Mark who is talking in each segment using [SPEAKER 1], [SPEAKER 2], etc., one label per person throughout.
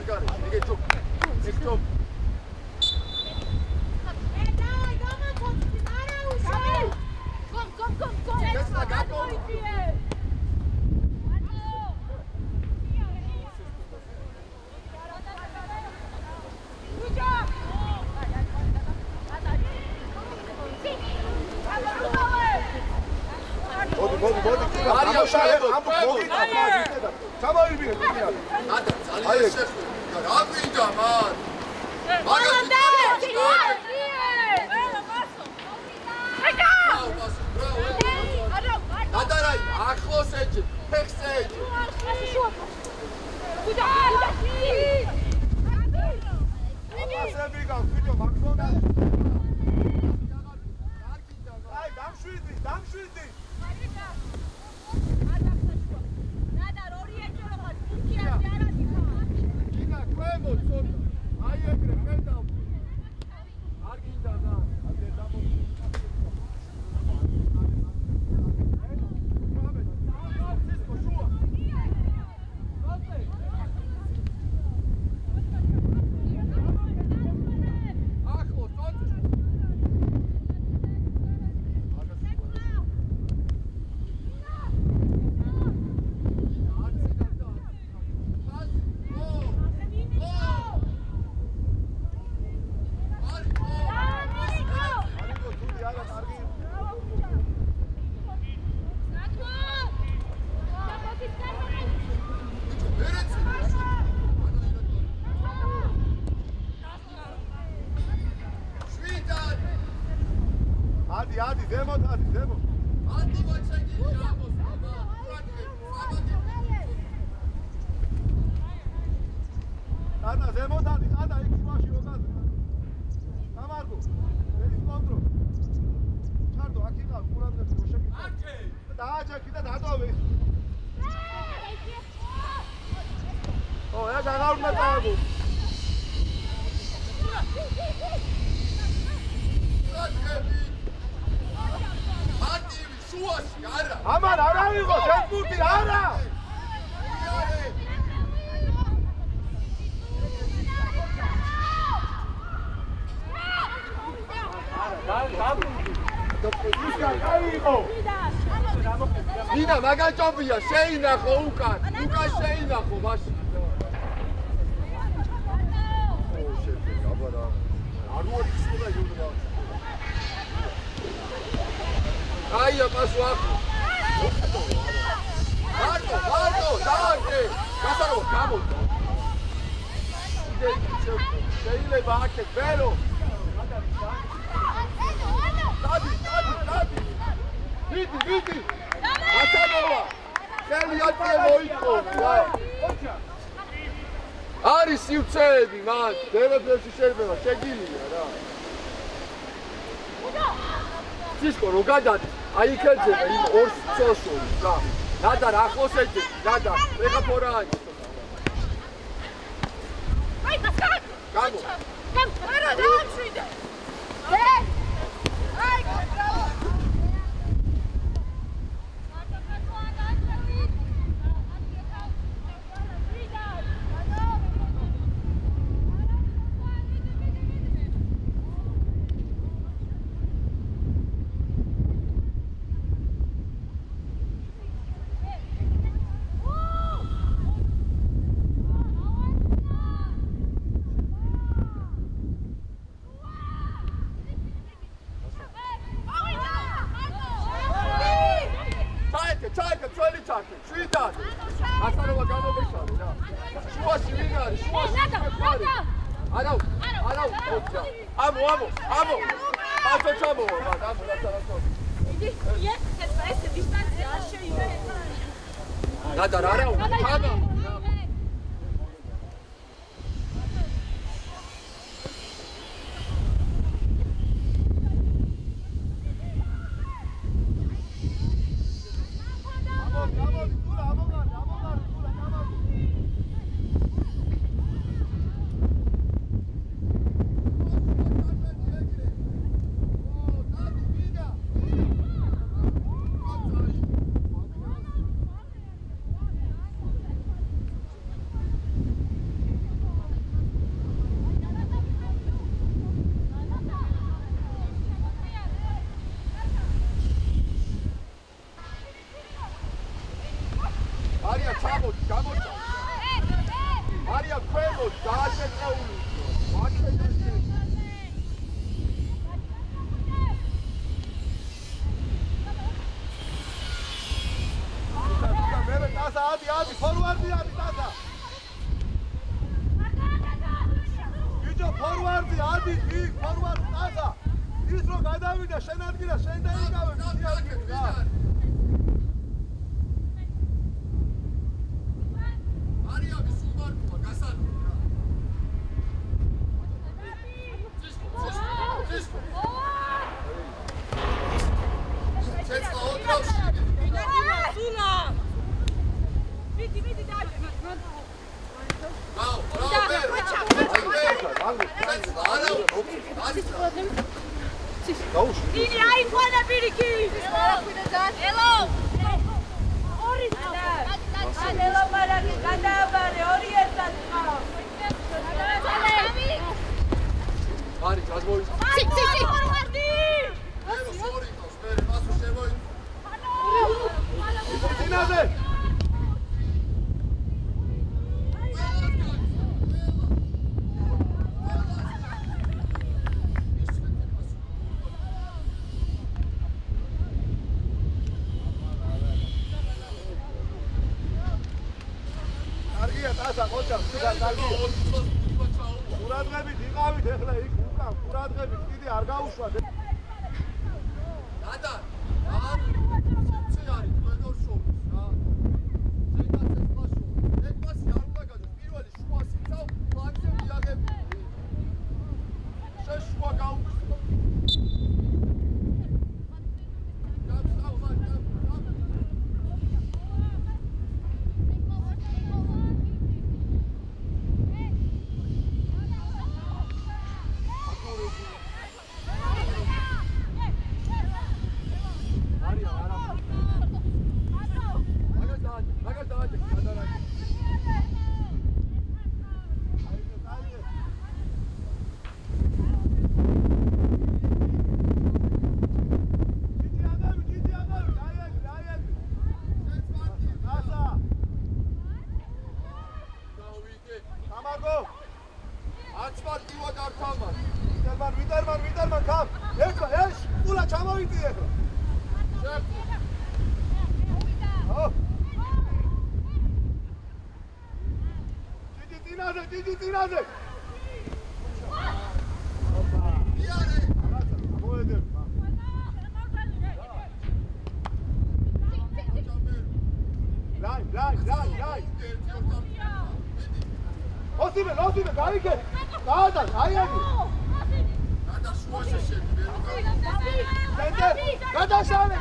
[SPEAKER 1] გარგარე. ეგ ჯობ. ეგ ჯობ. მაგაჭობია შეინახო უკან შეინახო მაშინ აია პასუ ახლა მარტო დააგე გასარო გამო შეიძლება აქეთ ბერო ვიდი ატანოვა ხელი ატიე მოიყო არის სივრცეები მან დერეფლექსი შეიძლება შეგილია რა ცისკო რო გადადი აი იქეძება იმ ორ წელსული რა ნადარ ახლოს ეძე ნადარ ეხა ფორა არის აი გასკან გამო არა დაამშვიდე აი ბრავო ჩამოდი, გამოჩა. არია ქვემოთ, დააშეწეული. ვაჩვენე. მე ტასა ადი, ფორვარდი ადი ტასა. ბიჭო, ფორვარდი ადი, ფორვარდი ტასა. ის რო გადავიდა, შენ ადგილა, შენ დაიკავე, მის ადგილს რა.
[SPEAKER 2] Dini, ai buona biriki! Hello! Hello, Maraki, Kandabare, Oriental.
[SPEAKER 1] Mari, razvoji.
[SPEAKER 2] Si, forwardi!
[SPEAKER 1] Dinade! ტასა ყოჩა სულ კარგია ყურადღებით იყავით ეხლა იქ უკან ყურადღებით კიდე არ გაუშვათ დადა ამ ცი არის თქვენორ შორის რა შეგაცეთ პასო ეგ პასი არ უნდა გაძო პირველი შუა სიცავ ფლანგზე მიაღები შეშუა გაუშვი ვიტერმან კამ ეხლა ეს ულა ჩამოვიდი ეხლა დიდი წინაზე იარე მოედებ ლაი ოსიმე გაიგე გადა აიაგი გადაშალე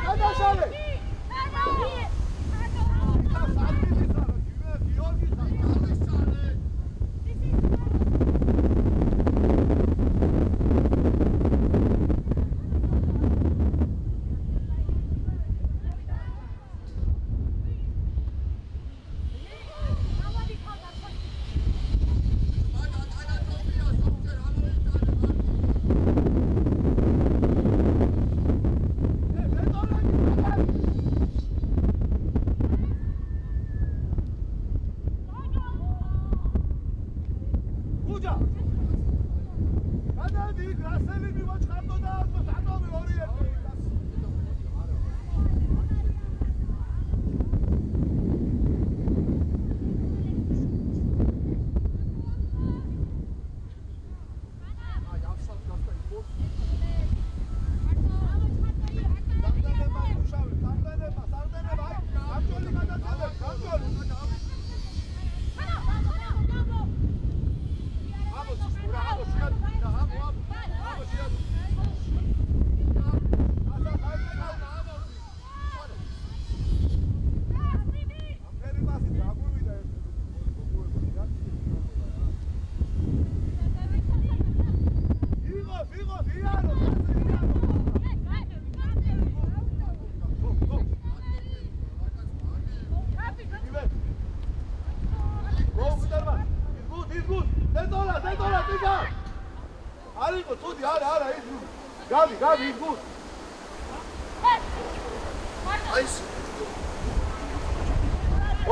[SPEAKER 1] Gabi, is gut.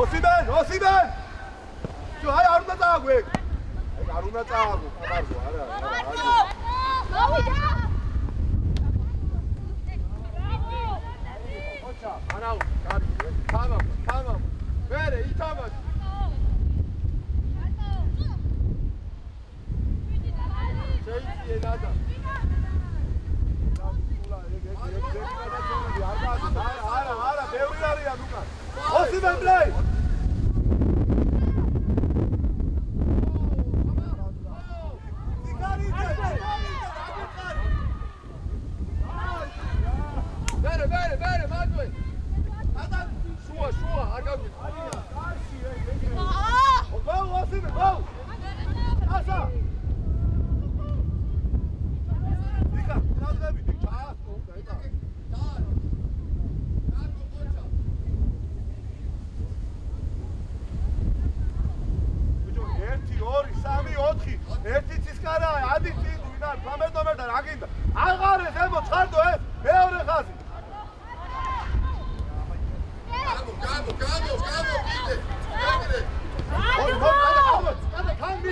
[SPEAKER 1] ოსიბენ! აი არ უნდა წააგვე. აი არ უნდა წააგო, ხაბარგო, არა.
[SPEAKER 2] მოვიდა.
[SPEAKER 1] ოჩა, ანაუ, კარგი, თამამ. მერე ითამაშ. შეიძლება ნადა. არა, ბევრი არიან უკან. ოსიბენ პლეი. ბერე, მადვე. შუა, არ გაგვი. გოუ, ოსიბენ, გოუ. ასა. იკა, ნაზები, ჩაასწო, დაიკა. ერთი ცისკარა, ადი წინ ვინარ 13 ნომერთან რა გინდა? აღარე ზემო ცხადო ეს მეორე ხაზი. გამო, კიდე. კადა, კამბი.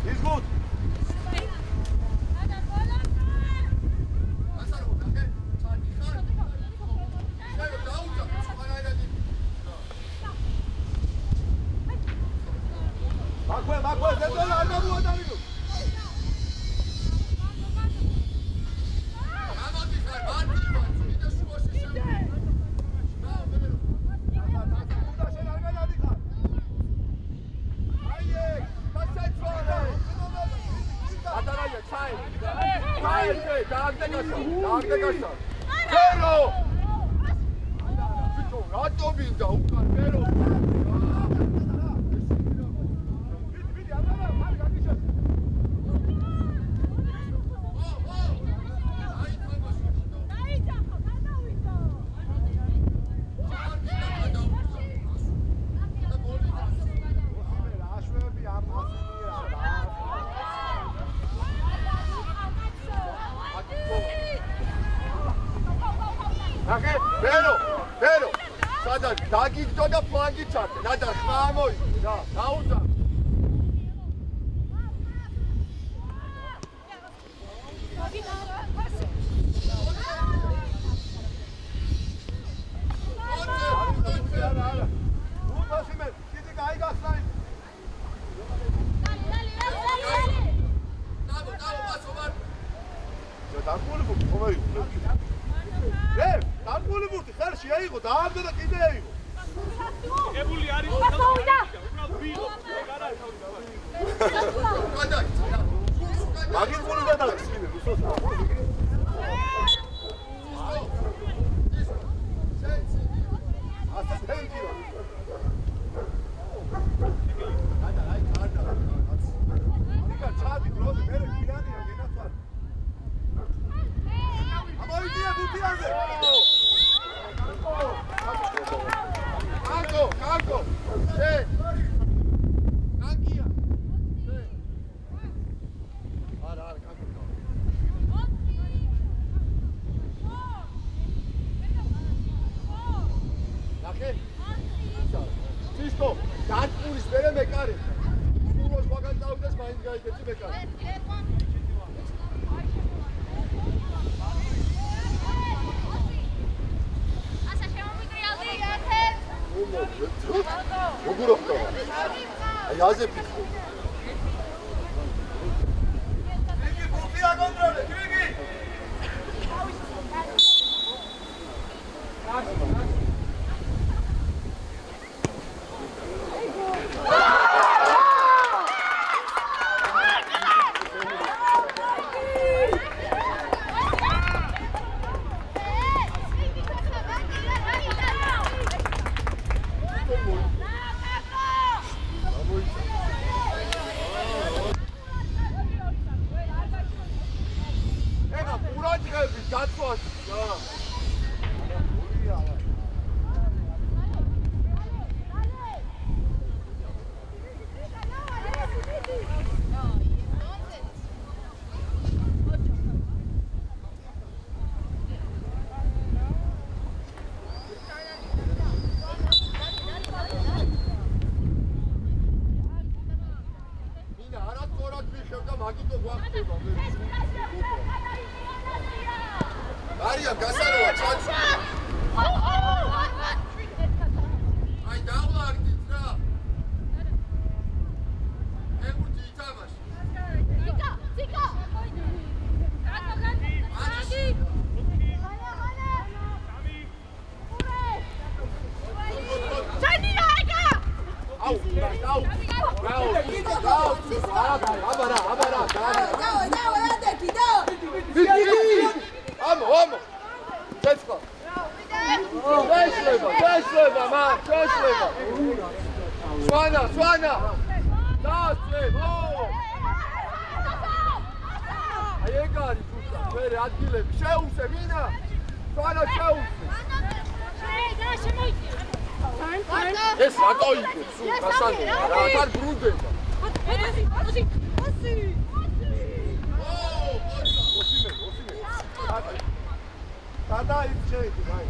[SPEAKER 1] Is gut. მაგვე, ზედოლა არ გამოვადავინო. ამოდი ხარ, მარტივ, კიდე შუაში შევიდე. და შენ არ გადადიხარ. აიე, გასაჩვენე. ატარაია, ჩაი. დააგდეკაშა. ფერო. ბიჭო, რატო მინდა უკან ფერო? ფერო. სადა დაგიგდო და ფლანგი ჩართე. ნადა ხმა მოიწი რა. დაუძა. აიღო და ააგდო და კიდე აიღო. ეგებული არის
[SPEAKER 2] მოვიდა.
[SPEAKER 1] მაგის გული და დაგისკინე რუსოს. ასე თენკიო. აი კარდა. ნიკა ჩადი დროზე მე გიანია გენაცვალ. ამოიდია გუთიანზე. Canco! Sì! Canchia! Sì! Guarda, canco no! La che? Cisto! Cancuris, bere mecare! Uno sbaganta unes, ma in gai, che ci mecare! როგორ ხდება? აი აზე ფიქრო. იგი ბუთია კონტროლე, იგი. გაცვას. მარიამ გასაროვა ჩაჩი. აი დავლარდით რა. ეგურთი ითამაში.
[SPEAKER 2] ციკა, ციკა.
[SPEAKER 1] აუ, აბარა. ამო. ცეცხლა. შეშლება, მან, შეშლება. სვანა. დაასწრებ, აი ეგ არის თუცა, მერე ადგილები შეუსე ვინა? სვანა შეუსე. ეს რატო იყო? სულ გასაგებია. რა არ ბრუნდება?
[SPEAKER 3] გადაიც შეიდი, აი.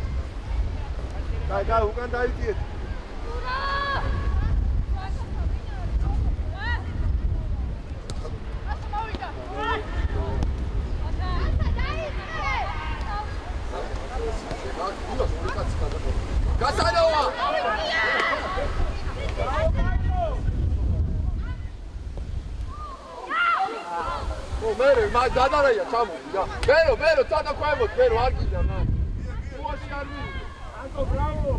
[SPEAKER 3] და უკან დაიწიეთ.
[SPEAKER 1] გასანოვა! მერე დადარაია ჩამოვიდა რა. მერო წადა ქვემოთ, მერო არ გიდა მან. უაში არ მივიდა. ანტო ბრავო.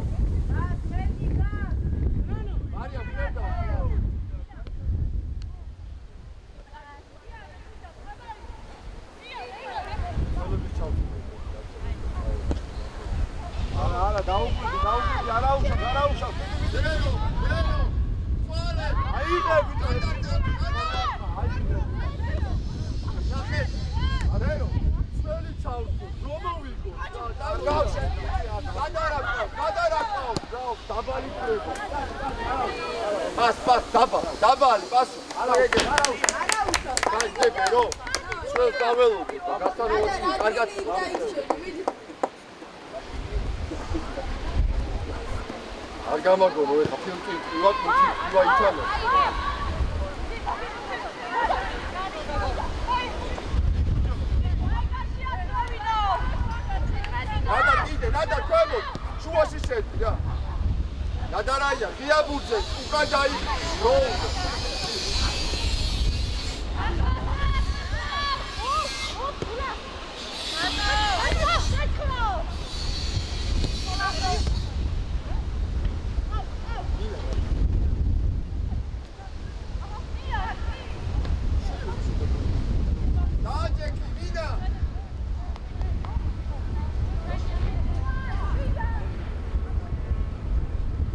[SPEAKER 1] მარიამ ფერდა.
[SPEAKER 3] არა, დაუკვირდი, არაუშავ.
[SPEAKER 1] მერო. სვალე.
[SPEAKER 3] აიღე ბიჭო.
[SPEAKER 1] არაერო. წელი ჩავდო, რომოვიგო. გადარაკავ, დაბალი ხრება. პას, დაბალი, პასო. არაუშავ. გაიგებ რო. წელს დაველოდე, გასანოვაცი, კარგად. არ გამაგონო ეხა ფილმი ივა ითამა. ნადა ქვემოთ, შუაში შედი რა. ნადარაია, ღიაბურზე, უკან დაიწყო, რო უნდა.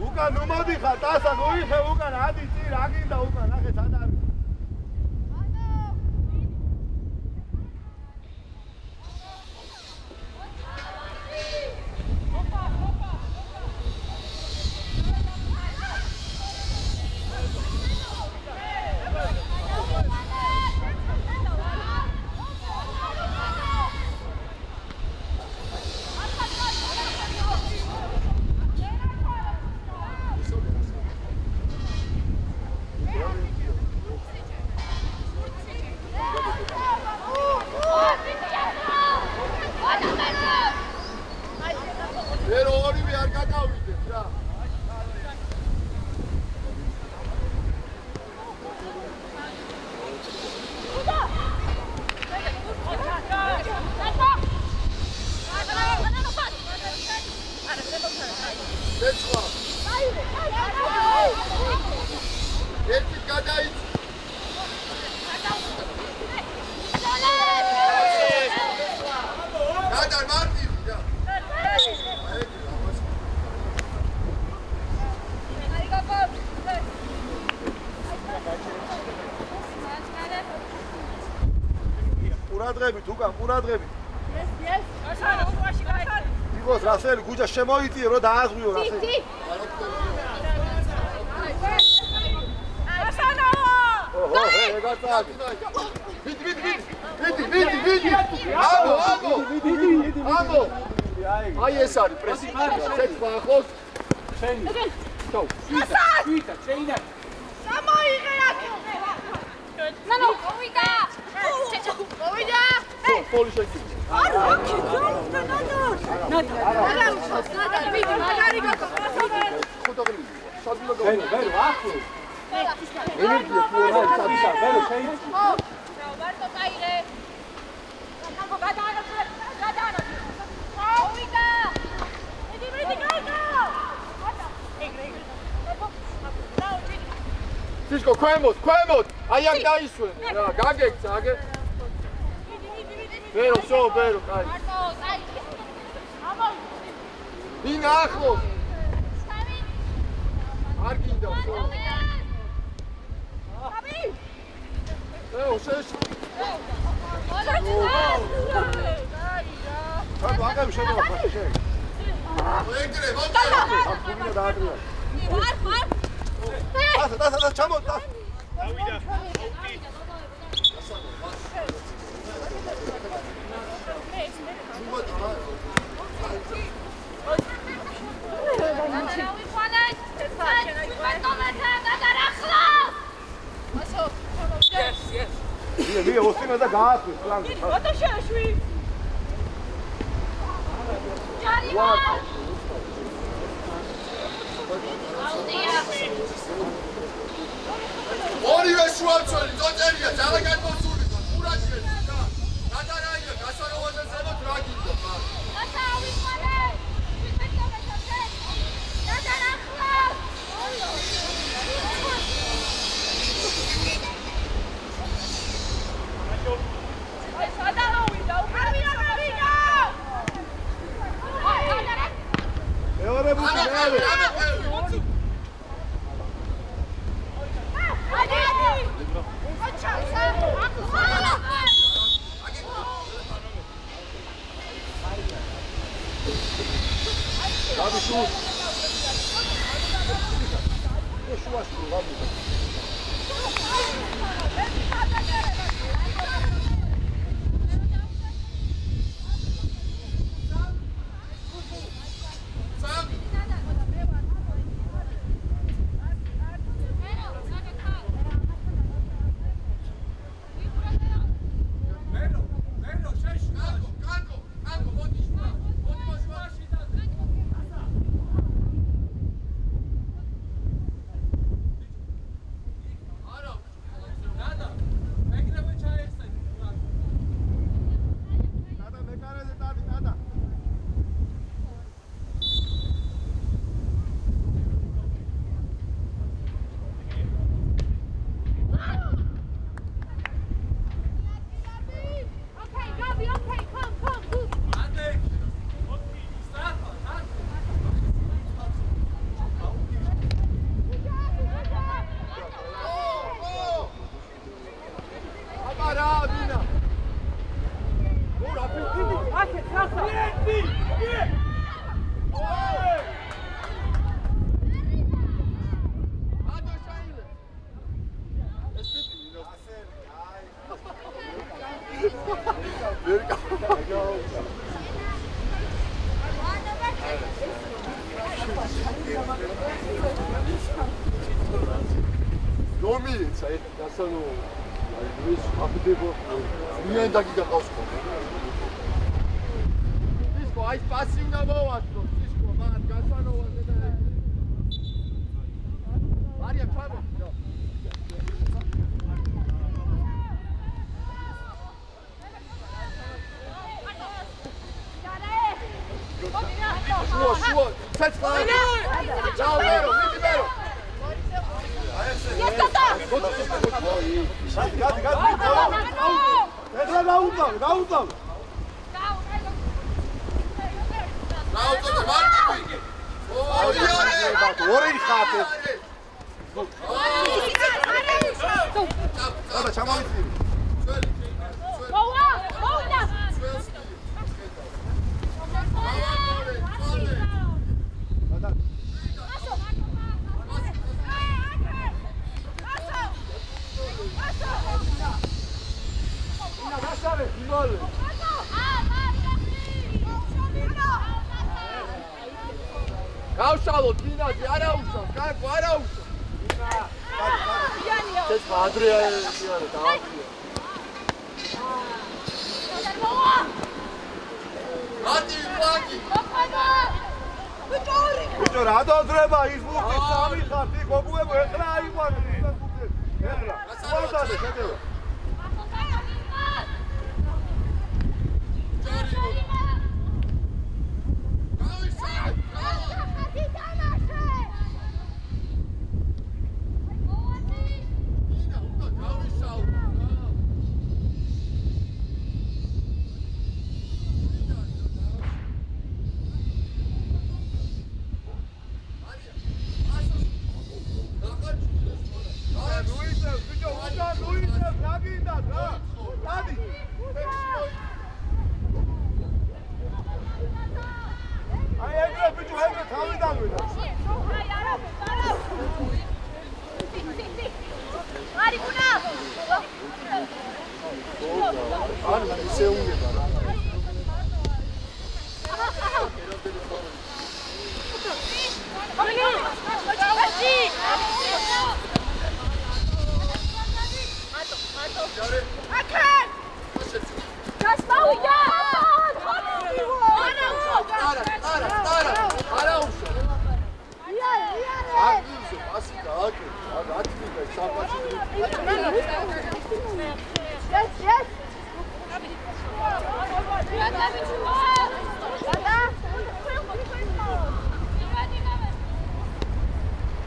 [SPEAKER 3] უკან უმოდიხარ, დასა მოიხე უკან, ადი წი რა გინდა უკან, ნახე სად არის. ყურადღებით უკან ყურადღებით.
[SPEAKER 2] Yes. Გასანა, უაში გაიხარ.
[SPEAKER 3] იყოს რასელი გუჯა შემოიწიე რომ დააზღვიო რასელი.
[SPEAKER 2] გასანა!
[SPEAKER 1] ოჰო, ეგაცადი. ვიდი. ამო. აი ეს არის პრესინგი. შეცვა ახოს. შენი. ჩაუ. შვიდა, შეინა.
[SPEAKER 2] გამოიღე აქ. ნანო, ვიდა. მოვიდა.
[SPEAKER 1] ფოლი შეგიძლია. Სიშკო, ქვემოთ, აი აქ დაისვენე რა, გაგექცა, აგე. ბერო, ბერო, კაი. დინა ახლოს. არ გინდა, ხო. შეშ.
[SPEAKER 3] აგამ შევა ფაში შე.
[SPEAKER 1] ეგრე, მოკლა.
[SPEAKER 3] ამქუნა დაადრია.
[SPEAKER 2] ვარ.
[SPEAKER 3] დასა, ჩამო, დასა.
[SPEAKER 4] დავიდა.
[SPEAKER 3] ვია ოსინა და გაახვი ფლანგზე.
[SPEAKER 1] ორივე შუამწველი წოწერია ძალაგან მოსული და ყურაჭელი და გადარაია გასაროვანზე ზემოთ რა გინდა ხა
[SPEAKER 3] მეორე ბუთი მეორე.
[SPEAKER 1] რომიეცა ეს დასანო ეს აფიდებო მიან დაგიგაყავს ხო ისკო აი პასი უნდა მოვაწრო ისკო მაგ გასანოვაზე და მარია ჩამო შუა ცეცხლი ჩაო მერო მიდი გავშალოთ დინაზე არა უშავს კარგო არა უშავს ეს ადრე არა დააქვია Adi, Flagi!
[SPEAKER 3] ბიჭო რა დოდრება ის ბურთი სამი ხართ იქ გოგუებო ეხლა აიყვანე ეს ბურთი ეხლა მოიწადე შედევ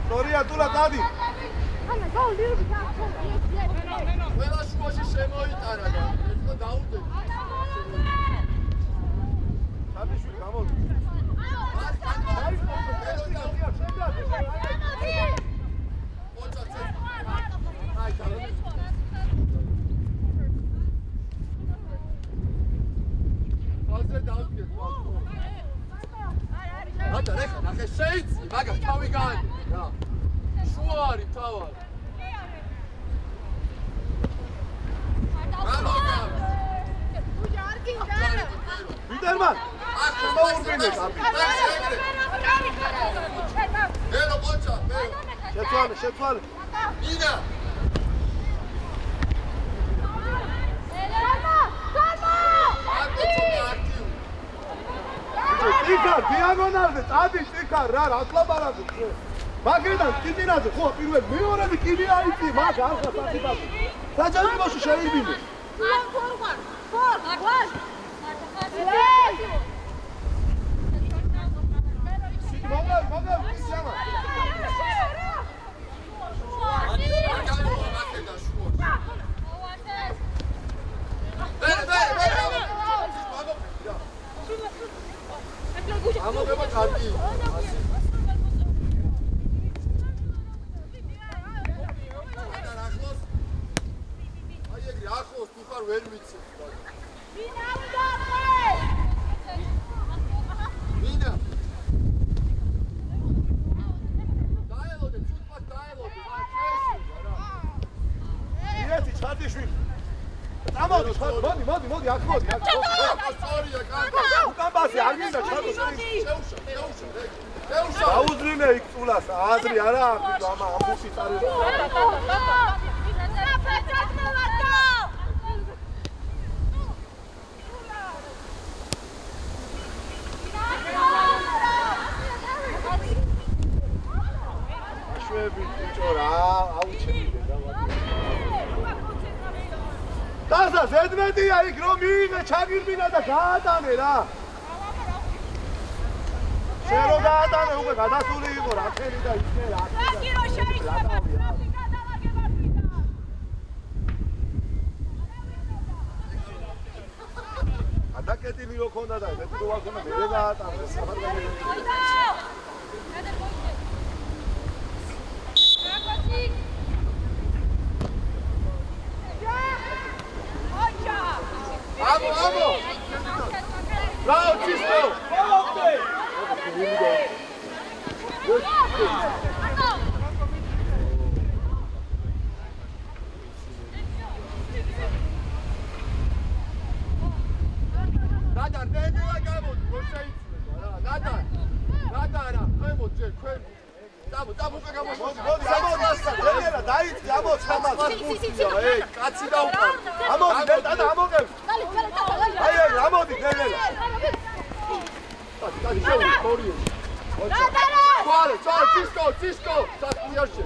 [SPEAKER 3] Gloria, tu la dadi.
[SPEAKER 1] ყველა შუაში შემოიტარა და ეხლა დაუდე.
[SPEAKER 3] ჩაბიშვილი გამოდი.
[SPEAKER 1] Ატა რეხა ნახე შეიცი, მაგას თავი გაანი. რა. შუა არის თავი.
[SPEAKER 3] Biderman. Mourgine kapi.
[SPEAKER 1] Melo qocha, melo.
[SPEAKER 3] Შეცვალე.
[SPEAKER 1] Nina.
[SPEAKER 3] ტიკა დიაგონალზე წადი ტიკა რა ლაბარაკი. მაგედან ტიტინაზე ხო პირველ მეორედი კიდე აიწი მაგ არხა საფიბას. საჯარიმოში შეიბინე. მოგავ ისიამა.
[SPEAKER 1] ამოგება კარგი. ახლოს თუ ხარ ვერ ვიცი. მინა. დაელოდე, ცუდად დაელოდე,
[SPEAKER 3] ერთი ჩარდიშვილი. წამოდი, მოდი, აქ მოდი.
[SPEAKER 1] სწორია, კარგი.
[SPEAKER 3] უკან ბასი არ მინდა ჩადო.
[SPEAKER 1] შეუშა.
[SPEAKER 3] დაუძრინე იქ წულას, აზრი არა აქვს ამა ამბუსი წარი. ბიჭო რა აუჩენდე დასა ზედმეტია იქ რომ მიიღე ჩაგირბინა და გაატანე რა შენ რო გაატანე უკვე გადასული იყო რა ხელი და ისე რა
[SPEAKER 2] გირო შეიძლება პროფიკა დავაგება თვითა
[SPEAKER 3] ადაკეტილი რო ქონდა და მე თუ ვაქონა მე გაატანე სამარგალე
[SPEAKER 1] Amo!
[SPEAKER 3] Bravo, Cisco! Forte!
[SPEAKER 1] Nadar, ნელა გამოდი, რო შეიცვლება რა. Nadar, ქვემოთ ჯერ, ქვემოთ. Წამო, უკვე გამოდი.
[SPEAKER 3] მოდი, დენერა, დაიწყე, ამოც ხამას.
[SPEAKER 1] ეი, კაცი დაუყარ.
[SPEAKER 3] ამოდი, დედა, ამოგებ. აი ამოდი ნელა.
[SPEAKER 1] Tati, შევი, ხორიო. Ვარე, ცისკო, საკიარში.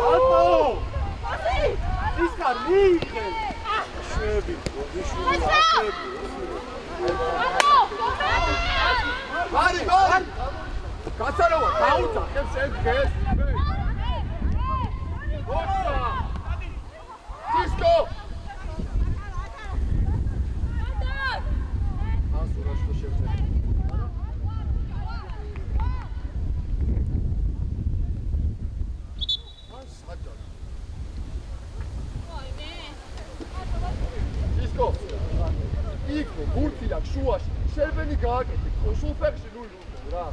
[SPEAKER 3] ალპო! ცისკარ მიიღე. შვები, გოდიშვილი, შვები.
[SPEAKER 1] ვარი! გაცაროვა, დაუცა, ხებს შეგეს. ოცა! ცისკო! იქო გურთი აქვს შუაში შერბენი გააკეთე სულფერში ნული უნდა რა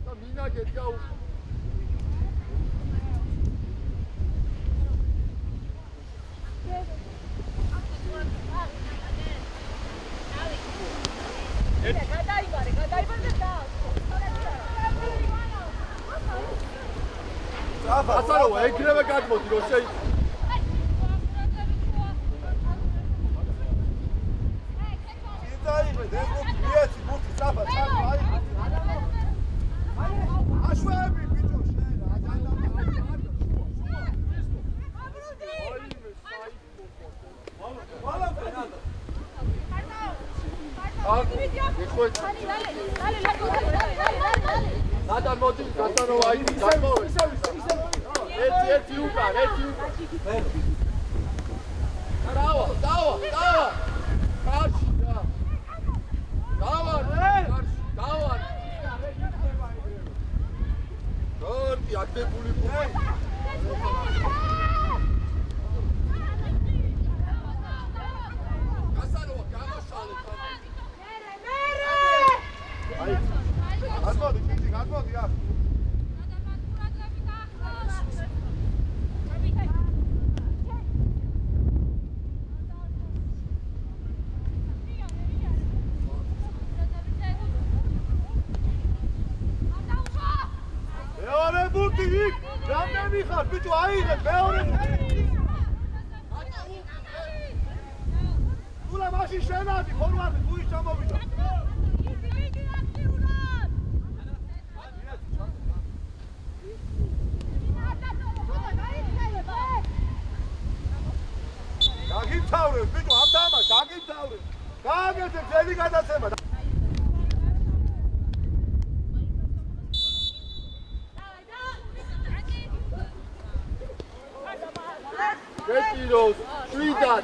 [SPEAKER 1] და მინაგეთ გაუ აცაროვა ეგრევე გადმოდი რომ შეიძლება
[SPEAKER 3] აშვები ბიჭო
[SPEAKER 1] ნადან მოდი გასანოვა იქ გამოვე ერთი უკან დავა კარში დავა გორტი აქტებული გასანოვა გამოსალე
[SPEAKER 3] გასმოდი ბიჭი გასმოდი აქ მეორე ბურთი იქ რამდენი ხარ ბიჭო აიღე მეორე თულა მაშინ შენადი ფორვარდი თუ ის ჩამოვიდა გაგიმთავრებს ბიჭო ამ თამაშს გაგიმთავრებს გააკეთე ძელი გადაცემა
[SPEAKER 1] გეტიროს შვიდად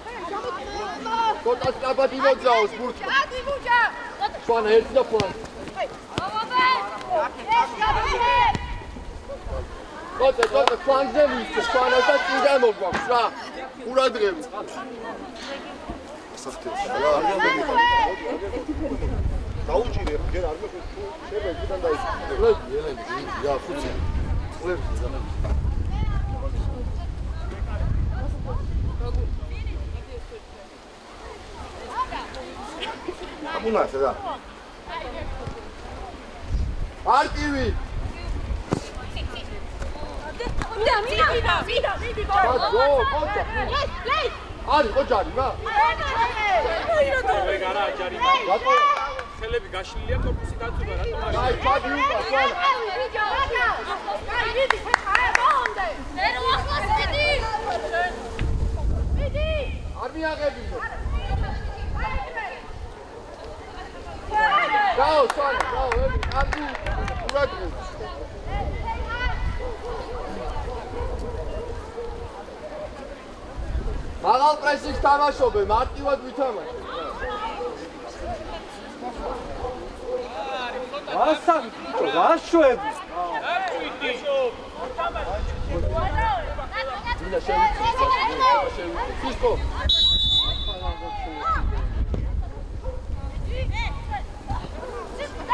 [SPEAKER 1] კოტას კაბად იმოძაოს ბურთი შვანა ერთი და ფლანგი კოტე ფლანგზე მისცე შვანას და წინდა მოგვაქვს რა ყურადღები
[SPEAKER 3] სასახტეს რა არ გამომიყვა დაუჭირე ჯერ არ მეხვი შეიძლება იქიდან დაიწყო ელენი რა ხუცი წლები აბუნას რა
[SPEAKER 1] არტივი გო კოჭა არის კოჭარი რა
[SPEAKER 4] ვეგარა აჯარი
[SPEAKER 1] რატო
[SPEAKER 4] ხელები გაშლილია კორპუსი დაწובה რატომ არის
[SPEAKER 1] აი ჩადი უკა სვანა არ მიაღებინო გაო სვანა გაო ები კარგი ყურადღებით მაღალ პრესინგს თამაშობენ მარტივად ვითამაშე
[SPEAKER 3] ასაკი ბიჭო ვაშვები
[SPEAKER 1] მინდა შევიცი სისკო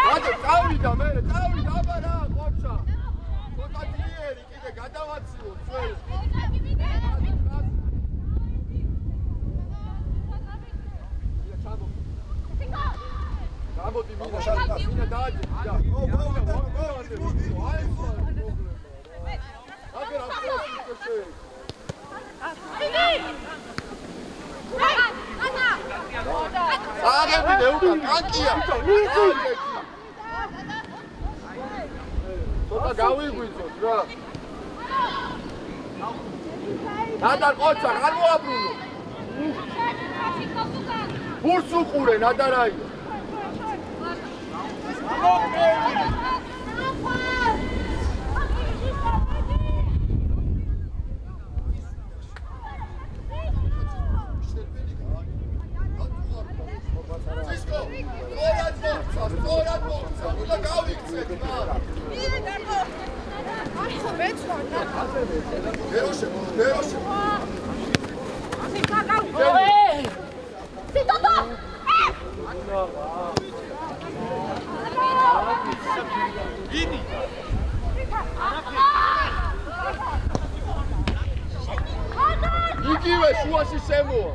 [SPEAKER 1] რატო წავიდა მე წავიდა აბა რა ყოჩა ყოჩა ძლიერი კიდე გადავაციო ძველი გამოდი მინა დააჯე აღებინე უკან, კანკია. ცოტა გავიგვიძოთ რა. ნადარ ყოცა, არ მოაბრუნო. ბურს უყურე, ნადარაი. იგივე შუაში შემოა.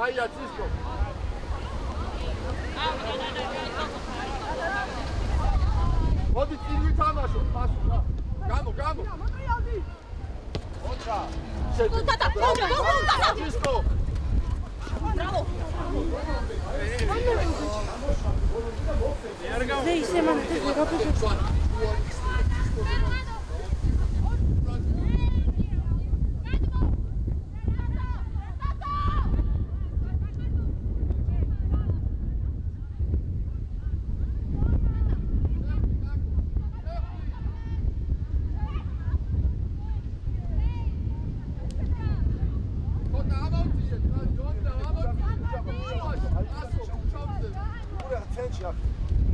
[SPEAKER 1] აია ცისკო. მოდი წინ ვითამაშოთ, პასი რა. გამო. ოცა. ცისკო.
[SPEAKER 5] Bravo!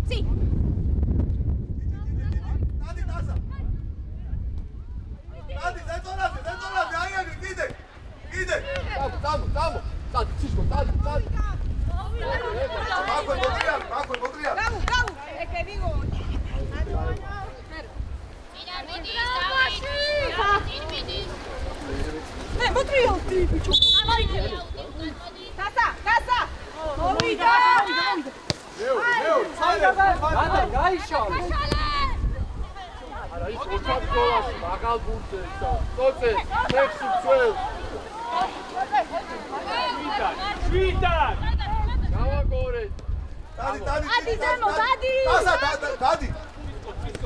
[SPEAKER 2] Sì.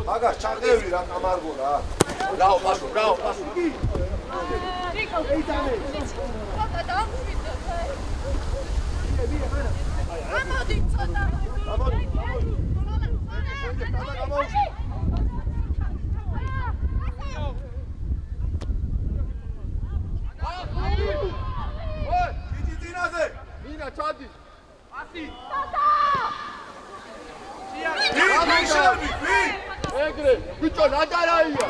[SPEAKER 3] Agora, chadeu, irá na amargura.
[SPEAKER 1] Bravo, passo. Nina, çadi. Egre, bicho, nadaraiya.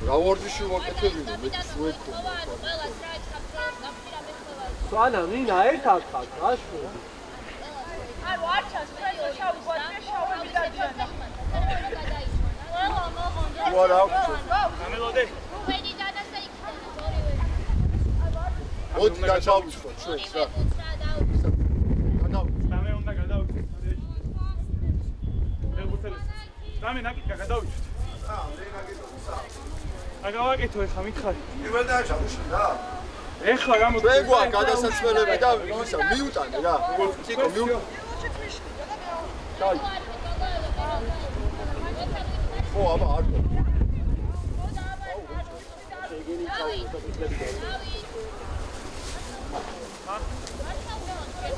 [SPEAKER 1] Ravordişi vakitevine, meçhuet konu.
[SPEAKER 6] Soana, Nina, ertak tak, aşkı.
[SPEAKER 5] Ay, varças, şavu, şavu,
[SPEAKER 3] Tu ara აქვს.
[SPEAKER 4] გამელოდე.
[SPEAKER 1] მოდი გაჩავწვოთ ჩვენს რა.
[SPEAKER 4] დამე უნდა გადავიწყოთ. მეგობრებს. დამე ნაკითხა გადავიწყოთ. აგავაკეთო ეხა მითხარი.
[SPEAKER 3] პირველ და ჩავში რა.
[SPEAKER 4] ეხლა გამოდი.
[SPEAKER 1] ჩვენ გვაქვს გადასაცმელები და ისა მიუტანე რა. ციკო მიუტანე. ჩაი. ხო, აბა არ გო.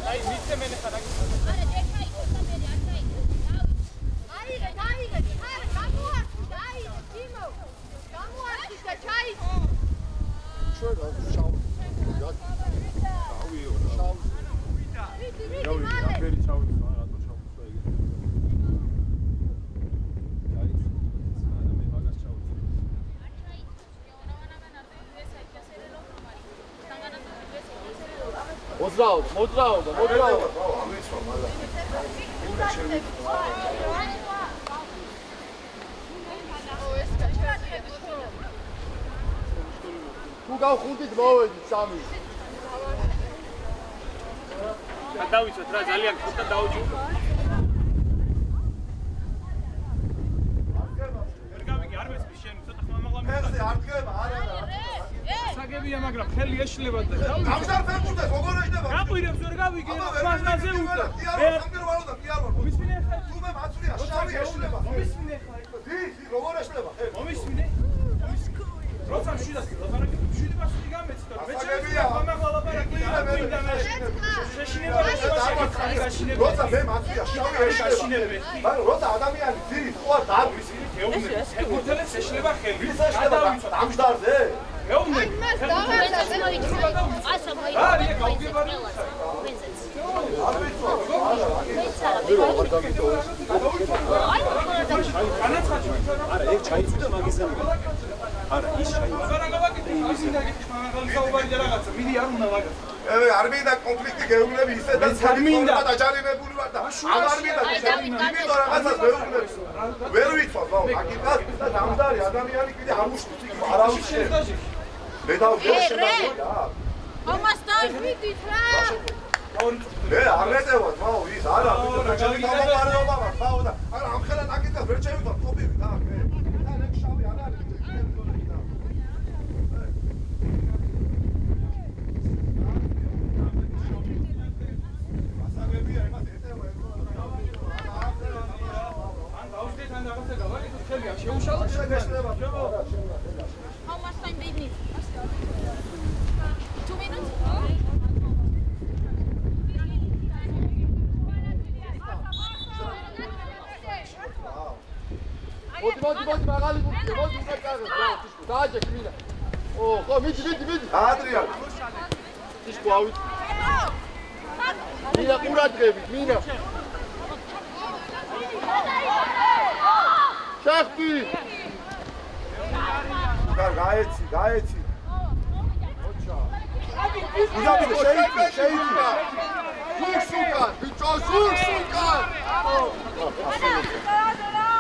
[SPEAKER 4] აი, მიცე მენე ხარ აქ.
[SPEAKER 1] მოძრაობა.
[SPEAKER 3] ამიცვა მაგა.
[SPEAKER 1] თუ გავხუნდით მოვედით სამი.
[SPEAKER 4] გადავიცოთ რა ძალიან ხუთა დაუჭირ. ვერ გავიგე არ მესმის შენ ცოტა ხმამაღლა
[SPEAKER 3] ფეხზე არ დგება, არა.
[SPEAKER 4] საგებია მაგრამ ხელი ეშლება და
[SPEAKER 3] ამჟარ ფეხბურთს როგორ ეშლება?
[SPEAKER 4] გაყვირებს ვერ გავიგე მასაზე უწევ.
[SPEAKER 3] სამგერვალო კი არ ვარ.
[SPEAKER 4] მომისმინე ხა
[SPEAKER 3] თუ მე მაცვია, შავი ეშლება.
[SPEAKER 4] მომისმინე ხა
[SPEAKER 3] დი, როგორ ეშლება?
[SPEAKER 4] მომისმინე როცა მშვიდას ლაპარაკი მშვიდი პასუხი გამეცდა მე
[SPEAKER 3] ასაგებია.
[SPEAKER 4] ხმამაღლა ლაპარაკი არ გვინდა მე შეშინება გაშინება
[SPEAKER 3] როცა მე მაცვია, შავი ეშლება. მაგრამ როცა ადამიანი ძირი ყوار დაგვის,
[SPEAKER 4] ფეხბურთელებს ეშლება ხელი
[SPEAKER 3] ვის ეშლება? ამჟდარზე?
[SPEAKER 4] მეუბნები არა გავგებარი
[SPEAKER 7] არა ეგ ჩაიწვიდა მაგის გამო არა ის ჩაიწვიდა
[SPEAKER 4] არა გავაკეთე ისე დაგიქი მაგრამ საუბარი და რაღაცა მიდი არ უნდა ვაგა
[SPEAKER 3] არ მინდა კონფლიქტი გეუბნები ისე და
[SPEAKER 4] მინდა
[SPEAKER 3] დაჯარიმებული ვარ და აღარ მინდა იმიტომ რაღაცას ვეუბნები ვერ ვიცვალ ბავ აკითხავს და დამძარი ადამიანი კიდე არ უშტი არავის შენ მე დავშევდები რა
[SPEAKER 5] ამას დავიდით რა
[SPEAKER 3] მე არ მეტევად ბავ ის არა ვიდრე დაჯარიმება ვარ ბავ და არა ამ ხელა აკითხავს ვერ შევიდო ტოპივი და მე და ეგ შავი არ არის
[SPEAKER 5] How much time they need? 2 minutes?
[SPEAKER 1] მოდი მაღალი გუქე, მოდი უკაცაღე, დააჯექ მინა. ხო, მიდი.
[SPEAKER 3] ადრიან
[SPEAKER 1] ისკო ავით. მინა ყურადღებით, მინა. შახტი.
[SPEAKER 3] გაეცი. უდაბიდე შეიწი.
[SPEAKER 1] ზურგსუკან, ბიჭო, ზურგსუკან.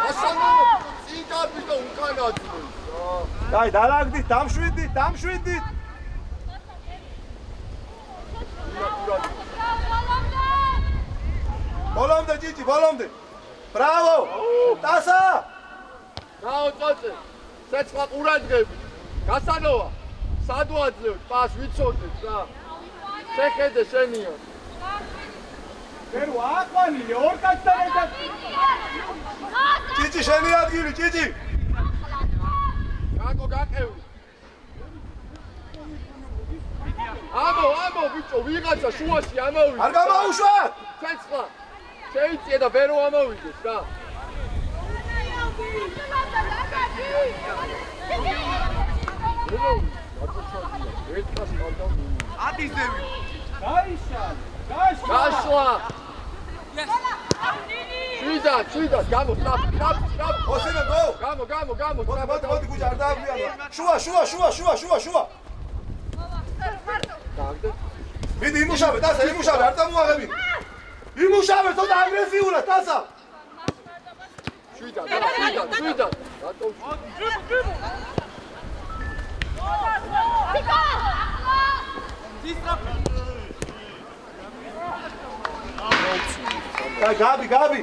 [SPEAKER 1] ასანა წინდაბი და უკანაძი.
[SPEAKER 3] დაი, დალაგდით, დამშვიდით. ბოლომდე ჭიჭი, ბოლომდე. ბრავო! ტასა!
[SPEAKER 1] რაო წოწე. ცეცხლა ყურადღებით. გასანოა. სად ვაძლევთ? პას ვიცოდეთ რა. შეხედე შენია.
[SPEAKER 4] ვერ ვაყვანილე ორ კაცთან ერთად
[SPEAKER 3] ჭიჭი შენი ადგილი, ჭიჭი.
[SPEAKER 1] გაკო გაყევი. ამო ბიჭო, ვიღაცა შუაში ამოვიდა.
[SPEAKER 3] არ გამაუშვათ!
[SPEAKER 1] ცეცხლა. შეიწია და ვერ ამოვიდეს რა.
[SPEAKER 3] ადიზები.
[SPEAKER 1] გაშლა. შვიდად, გამო, სტაპ.
[SPEAKER 3] ოსიმე გო.
[SPEAKER 1] გამო.
[SPEAKER 3] მოდი გუჯა არ დააგვიანო. შუა.
[SPEAKER 1] დაგდე.
[SPEAKER 3] მიდი იმუშავე, ტასა, არ წამოაღები. იმუშავე, ცოტა აგრესიულად, ტასა.
[SPEAKER 1] შვიდად. რატო?
[SPEAKER 3] გაბი.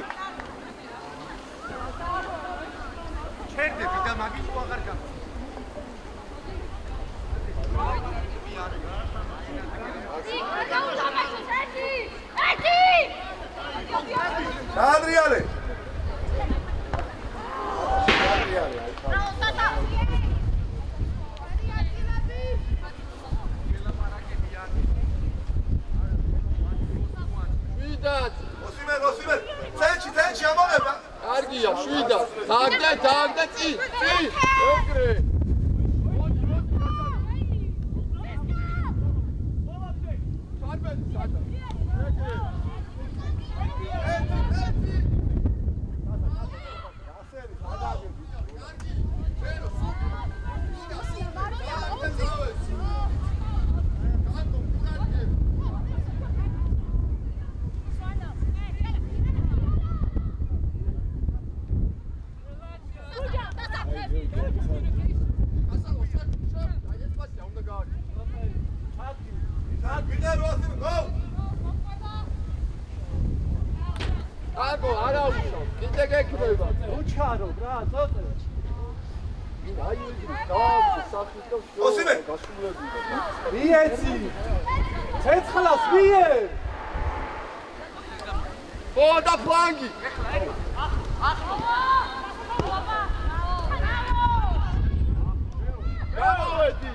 [SPEAKER 7] ჩერდები და მაგის უაღარ გა
[SPEAKER 3] ადრიალე. ოსიმე. წენჩი ამოღება.
[SPEAKER 1] კარგია, შვიდად. დაგდე, წინ. ეგრე. კაკო არა უშავ კიდე გეკრება
[SPEAKER 6] უჩარო რა წოწე
[SPEAKER 1] აი იგი გავაგზავნე სახით და
[SPEAKER 3] ოსიმე
[SPEAKER 6] მიეცი ცეცხლას მიერ
[SPEAKER 1] ო და ფლანგი გავედი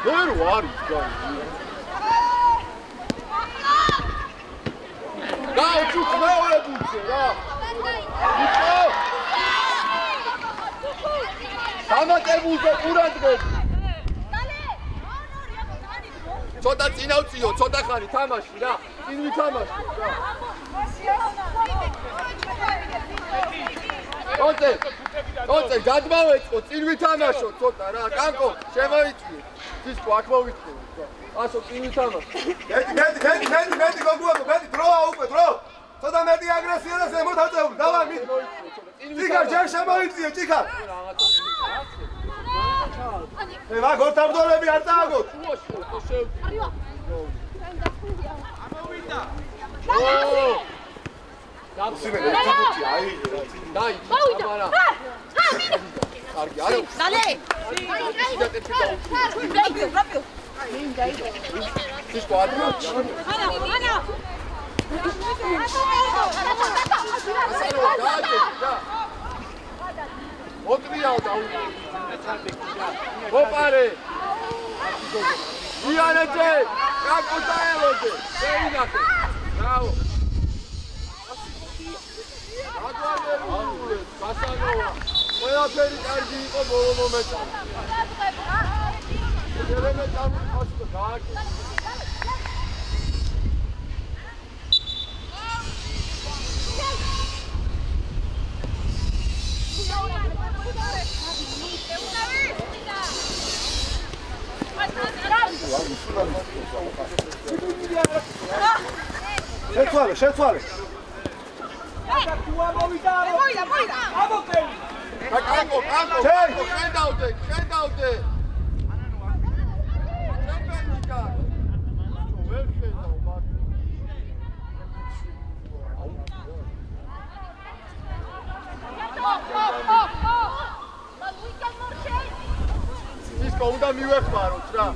[SPEAKER 1] ვერ არის გაუჩუქ მეორე ბუჩე რა დამატებულზე ყურადღები ცოტა წინა ვწიო ცოტა ხანი თამაში რა წინ ვითამაში რა ოце გადმოვეწყო წინ ვითამაშო ცოტა რა კანკო შემოიწვი დისკო აქ მოვიწვი ასო წინ ვითამაშო
[SPEAKER 3] მეტი გოგუაკო მეტი დროა უკვე დრო ცოტა მეტი აგრესია და ზემოთ აწეული დავა მი ჭიქარ ჯერ შემოიწიო ჭიქარ ვა გორთაბდოლები არ წააგოთ ოსიმე ერთადერთი აი
[SPEAKER 1] დაი ამარა კარგი არა
[SPEAKER 5] დალე
[SPEAKER 1] დისკო ადრე ოტრიაო და ოპარე იანეთე კაკუტაელოდე შეინახე ბრავო ადვანერული გასანოა ყველაფერი კარგი იყო ბოლო მომენტში შევენა წამოხასო გააკეთე
[SPEAKER 3] შეცვალე
[SPEAKER 1] კაკო შედავდე შენბენიკა ვერ შედავ მაგ დისკო უნდა მივეხმაროთ რა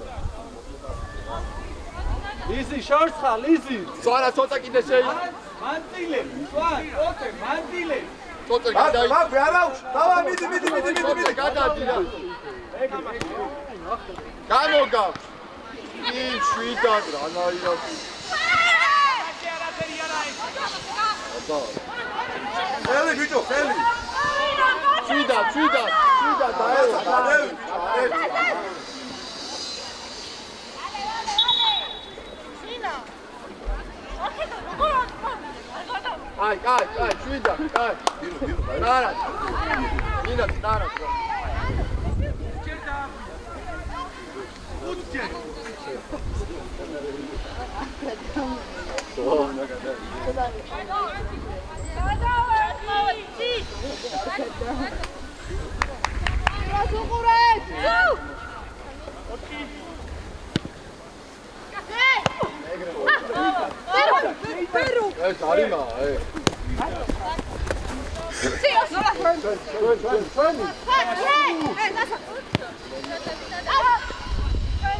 [SPEAKER 6] ლიზი შორცხა ლიზი
[SPEAKER 1] ზარა ცოტა კიდე შეიძლება
[SPEAKER 6] მანძილე ოტე მანძილე
[SPEAKER 1] ცოტა გადაი
[SPEAKER 3] მაგ ვერაუშ დავა მიდი
[SPEAKER 1] გადადი რა გამოგავ ის შვიდად რა ნაირად
[SPEAKER 3] ხელი ბიჭო ხელი
[SPEAKER 1] შვიდად დაევა აი, შვიდად, აი. არა. მინდა არა. ეს არიმა,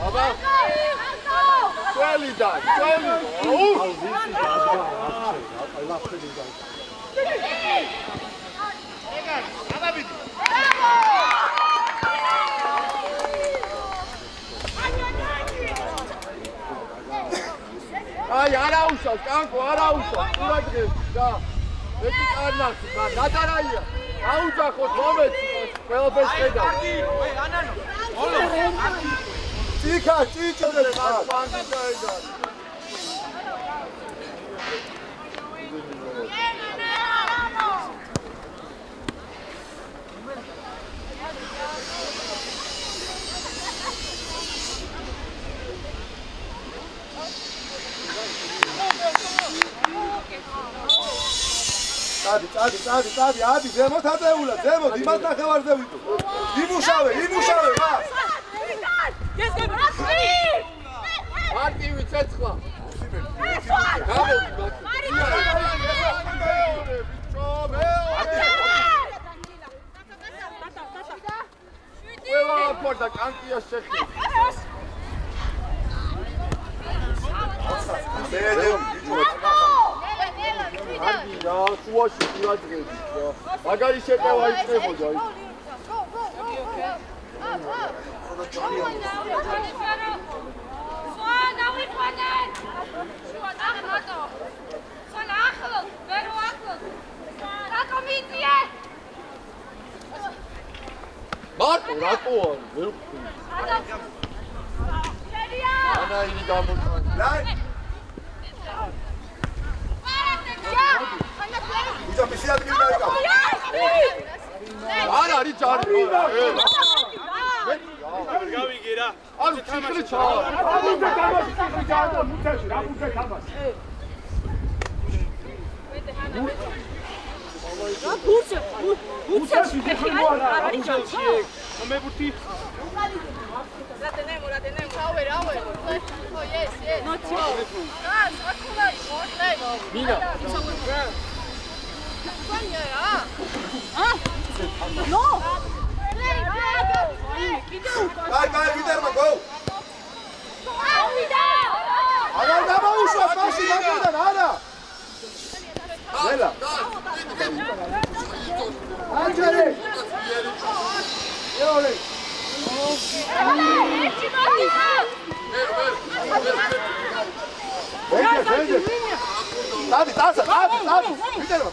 [SPEAKER 1] აბა წელი აი არა უშავს კანკო არა უშავს ყურადღებით და მეტი კარნახი ნატარაია აუჯახოთ მომეც ყველაფერს ხედავ
[SPEAKER 3] ჭიქა ჭიჭოდე წადი, ადი, ზემოთ აწეულა, ზემოთ, იმას ნახევარზე ვიტო. იმუშავე, რა.
[SPEAKER 1] მარტივი ცეცხლა. და კანკია შეხი. რა შუაში ვიაძღები რა. მაგარი შეტევა იწყებოდა ის. მარტო რატო არ ვერ ვხვი. ანაირი გამოწვანა. რა? ისა პისი ადგილი დაიკავ. არ არის ჯარი.
[SPEAKER 4] გავიგე რა.
[SPEAKER 1] ანუ ციხრი ჩავა.
[SPEAKER 3] ამაზე თამაში ციხრი ჩავა და მუცაში რა მუცე თამაში. მუცაში ციხრი მოანა. მუცაში ამებურთი.
[SPEAKER 5] La tenemos. Aue. Oh, yes. No, chill.
[SPEAKER 1] მინა.
[SPEAKER 5] No!
[SPEAKER 3] კაი, ვიდერმა გო. არა დამაუშვა მასი მაგიდან არა. ნელა. ანჯელი. ეორე. Stadi, vidimo,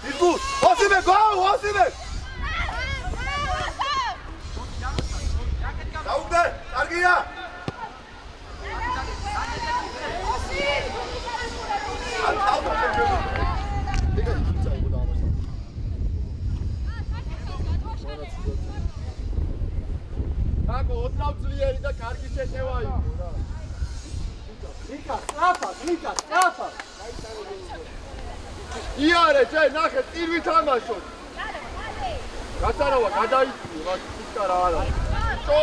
[SPEAKER 3] it's good. Osime, go, Osime! Daude, Argija!
[SPEAKER 1] Kako, odnavdzlijeri da kargi šeteva idu, da.
[SPEAKER 6] Lika, strafat!
[SPEAKER 1] იარე, ჯერ ნახე, ტირვი თამაშობ. გაწაროვა, გადაიწვი, რა ფიქრა რა არა. შო!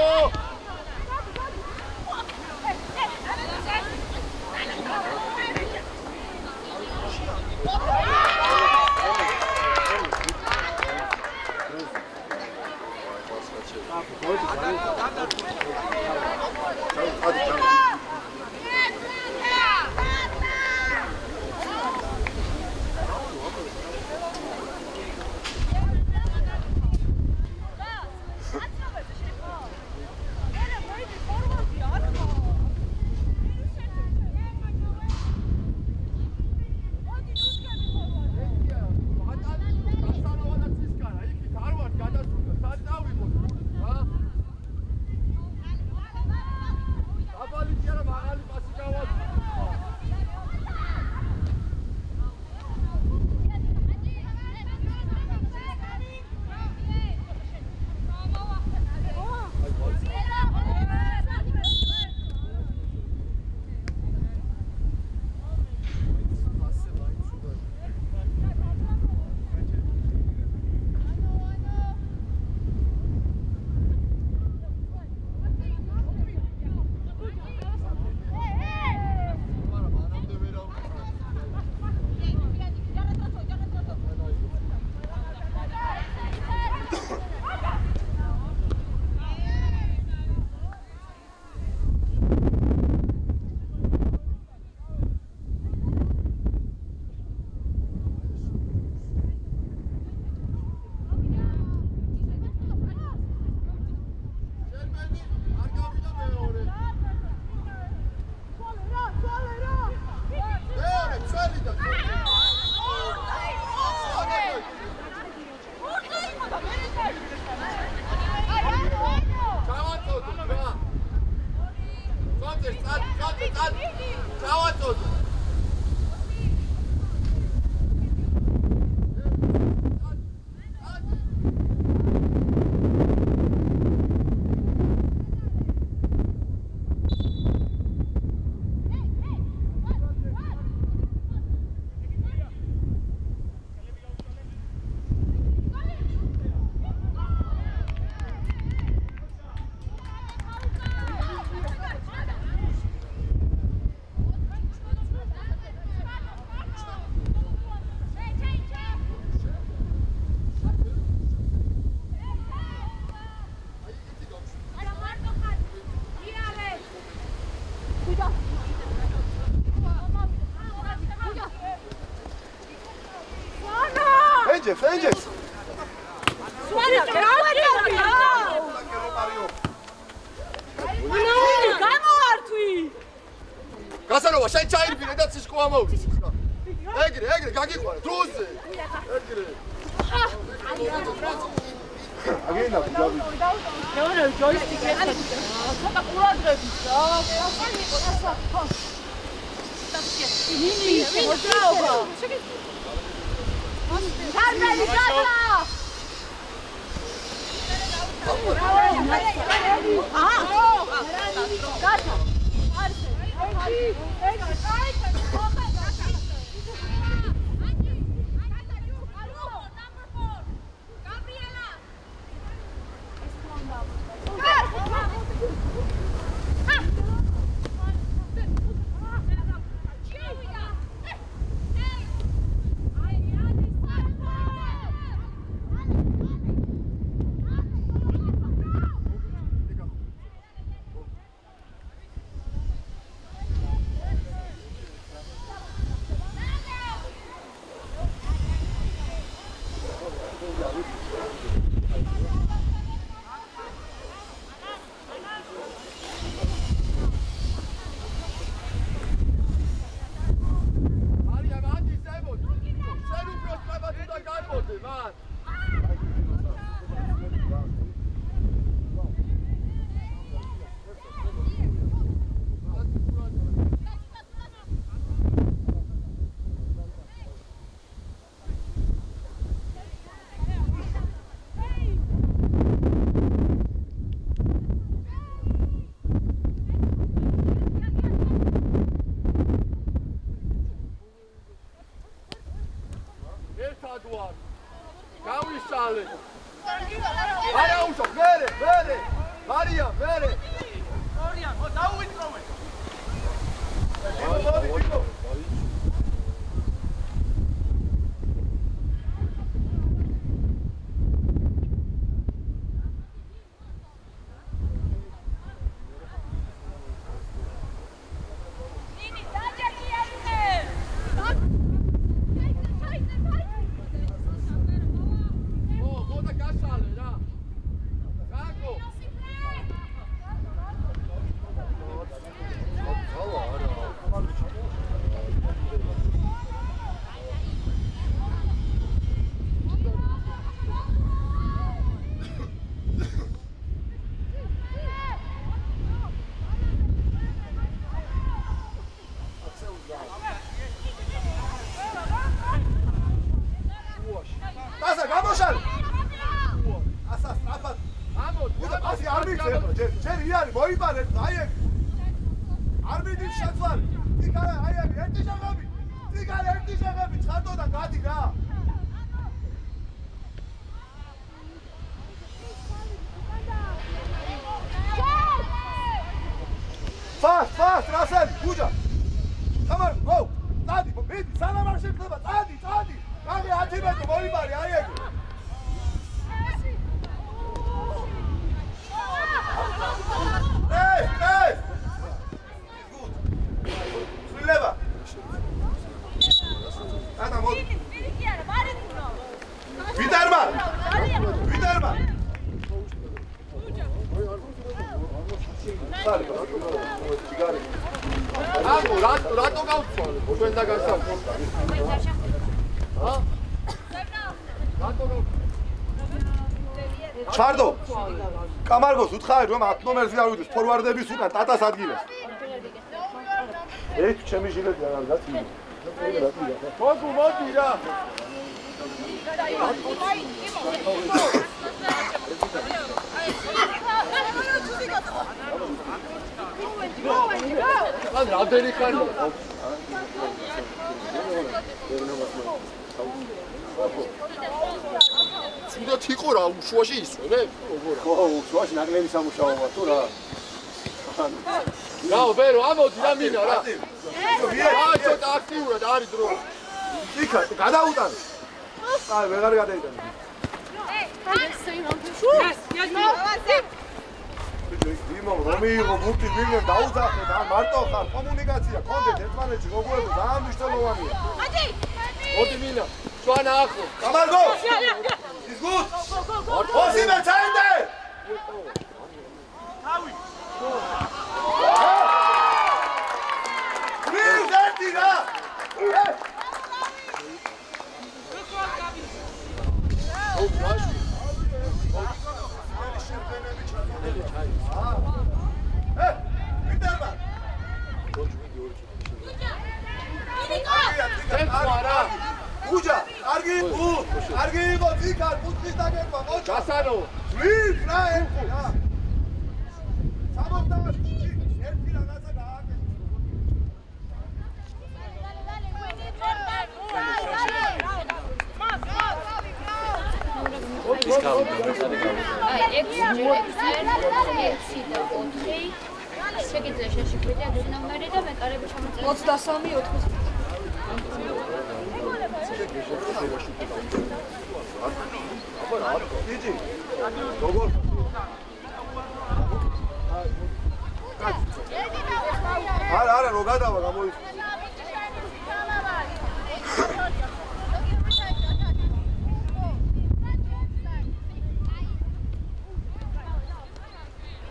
[SPEAKER 3] ფენჯებს.
[SPEAKER 5] სუარა გავაკეთე. გამოართვი.
[SPEAKER 1] გასანოვა შენ ჩაირბინე და ცისკო ამოვიდეს. ეგრე გაგიყვარა დროზე. ეგრე.
[SPEAKER 3] აგენა ბიძავი.
[SPEAKER 5] ნეონა ჯოისტიკი ეცე. ცოტა ყურადღების რა. ნინი მოძრაობა. ჩარბელი გადა. გადა.
[SPEAKER 1] გავისალე. არა უშო, მერე. მარია, მერე.
[SPEAKER 4] ორიან, დაუვიწყოვე.
[SPEAKER 3] Fast, Rasen, Guja. Come on, go. Tadi, bid, sana marşın kılma. Tadi. Kami hati betu, boyu bari, ayek. Hey. Good. Süleva. Adam ol. Viderman.
[SPEAKER 1] აბო, რატო გავცვალე? ჩვენ და გასავთ.
[SPEAKER 3] ჩარდო. კამარგოს უთხარი რომ 10 ნომერზე ავიდეს ფორვარდების უკან ტატას ადგილას. ეგ ჩემი ჟილეტია რა გაცილი.
[SPEAKER 1] მოდი რა. ან რამდენი ხანი? თუნდაც იყო რა უშუაში ისვენე?
[SPEAKER 3] ხო, უშუაში ნაკლები სამუშაოა თუ რა.
[SPEAKER 1] რაო, ბერო, ამოდი რა მინა რა. აი, ცოტა აქტიურად არის დრო.
[SPEAKER 3] იქა, გადაუტანე. აი, ვეღარ გადაიტანე. იმო, რომიიღო მურტი ვინმე დაუძახე და მარტო ხარ, კომუნიკაცია, კონდეთ ერთმანეთში, როგორ ძალიან მნიშვნელოვანია.
[SPEAKER 1] მოდი მინა. Joana ახლო.
[SPEAKER 3] გამარგო. ის გუდ. ოსიმე ჩაიდე.
[SPEAKER 4] თავი.
[SPEAKER 3] ვინ ზერტი რა? უჯა, კარგი იყო, კარგი იყო, ძიქარ, ფუტკის დაგერვა, მოჭა.
[SPEAKER 1] გასანო.
[SPEAKER 3] ვინ რა ერთი რა. 65 ერთი რაღაცა გააკეთე.
[SPEAKER 5] აი 6 და 4 შეგიძლია შეშიფრდეთ ეს ნომერი და მეკარები ჩამოწერეთ
[SPEAKER 8] 23 4
[SPEAKER 3] იჯი. როგორ? არა, რო გადავა გამოიწვია.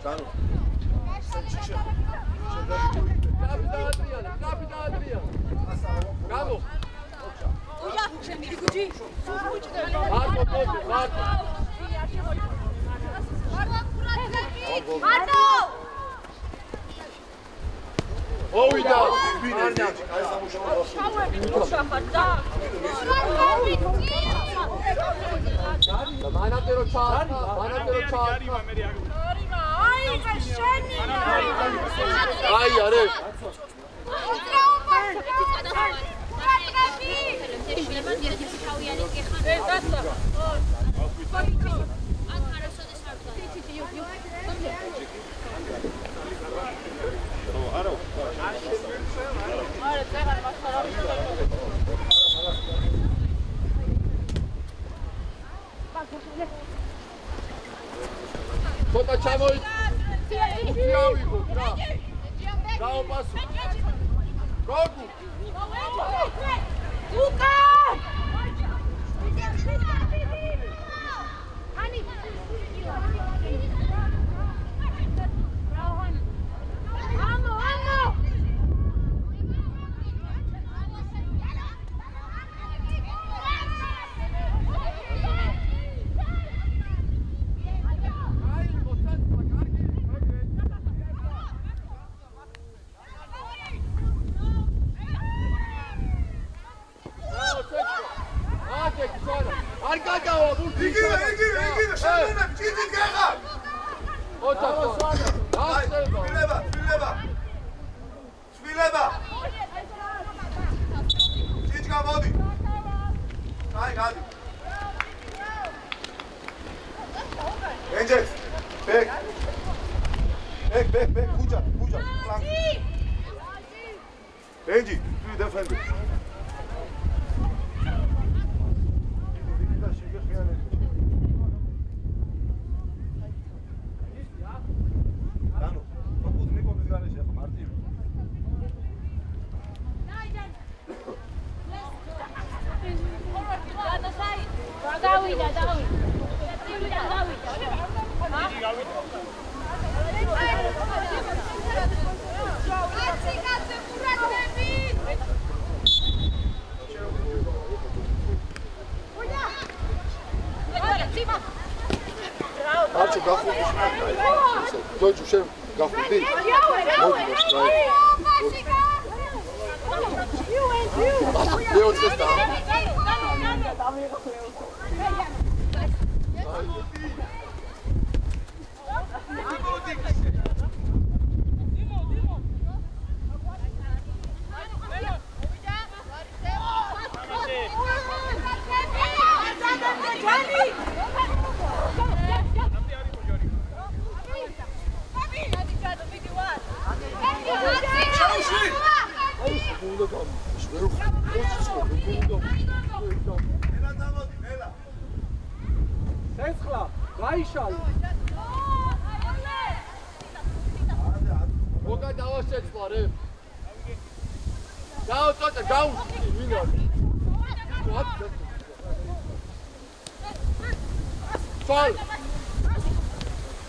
[SPEAKER 3] Cano.
[SPEAKER 1] Bravo.
[SPEAKER 8] Uja, შემიდი გუჯი.
[SPEAKER 1] Marco, Marco.
[SPEAKER 8] Marco!
[SPEAKER 1] Ოვიდა.
[SPEAKER 3] აი სამუშაო.
[SPEAKER 8] შახარდა.
[SPEAKER 1] მანატერო ჩაატა, მანატერო ჩაატა.
[SPEAKER 8] აი, შენი.
[SPEAKER 1] აი, არე. Cota chamoi. Ufiavigo, ra. Dao passo. Gogu.
[SPEAKER 8] Luca!
[SPEAKER 3] Benji, you defend it.
[SPEAKER 1] Dođu šem, gafudi. Gdje od cesta?
[SPEAKER 6] Setzla, Reichal.
[SPEAKER 1] Mogę dawać setzla, re. Dał to, dał. Minor. სვალ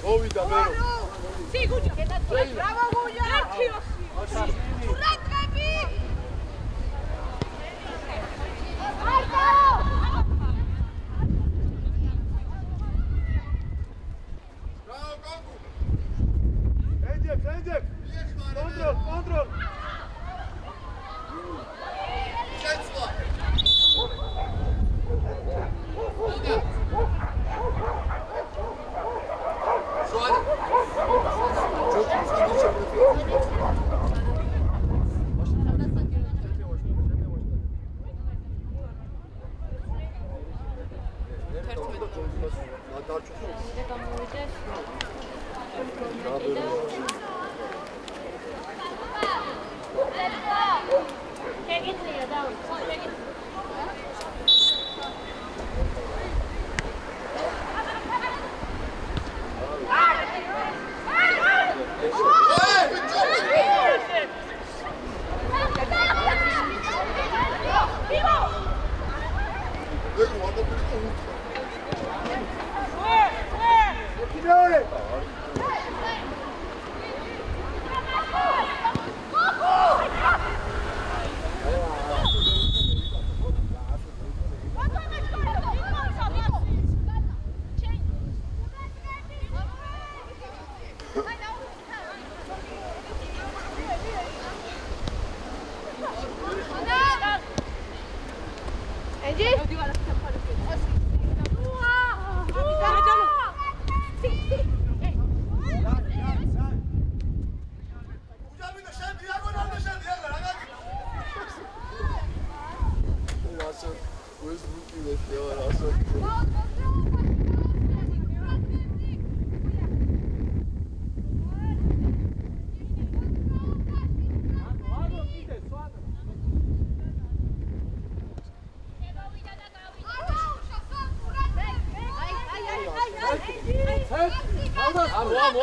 [SPEAKER 1] მოვიდა მერო
[SPEAKER 8] სიგუჯა ბრავო გუჯა ურატები
[SPEAKER 1] ბრავო გოგუ
[SPEAKER 3] ეძებ კონტროლ
[SPEAKER 1] შეცვლა სვალი amo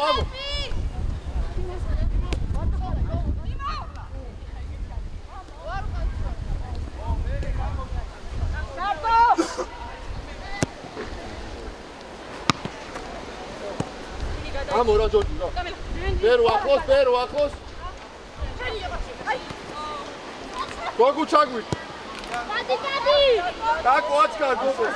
[SPEAKER 1] amo რა ჯორჯი რა ბერო ახლოს გოგუ ჩაგვი დაკო აჩკა გოგო